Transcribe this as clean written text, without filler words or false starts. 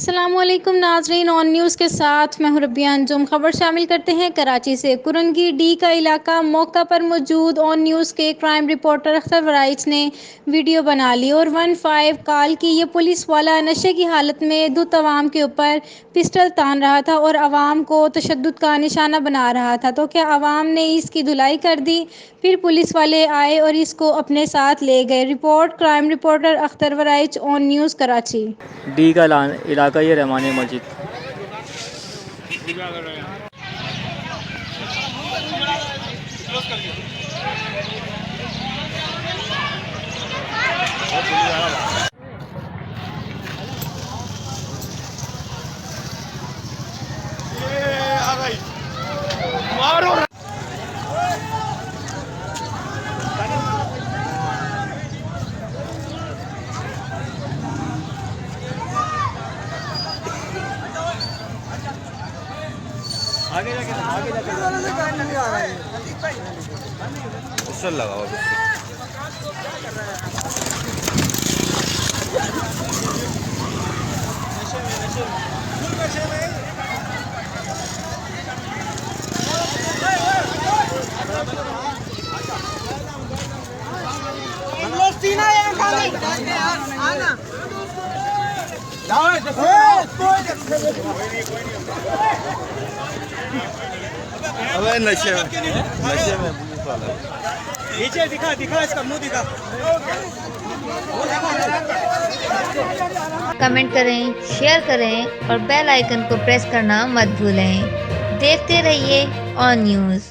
अस्सलामुअलैकुम नाजरीन, on news के साथ मैं हूं रबिया अंजुम। खबर शामिल करते हैं कराची से। कुरंगी डी का इलाका मौका पर मौजूद ऑन न्यूज़ के क्राइम रिपोर्टर अख्तर वराइच ने वीडियो बना ली और 15 कॉल की। ये पुलिस वाला नशे की हालत में दुत अवाम के ऊपर पिस्टल तान रहा था और अवाम को तशद्दुद का निशाना बना रहा था। तो क्या अवाम ने इसकी धुलाई कर दी? फिर पुलिस वाले आए और इसको अपने साथ ले गए। Report crime reporter Akhtar Waraich, on news Karachi. D का इलाका ये रहमानी मस्जिद। आगे जाके उससे लगाओ। अबे नशे में पुलिस वाला नीचे दिखा इसका मुंह दिखा। कमेंट करें, शेयर करें और बेल आइकन को प्रेस करना मत भूलें। देखते रहिए ऑन न्यूज़।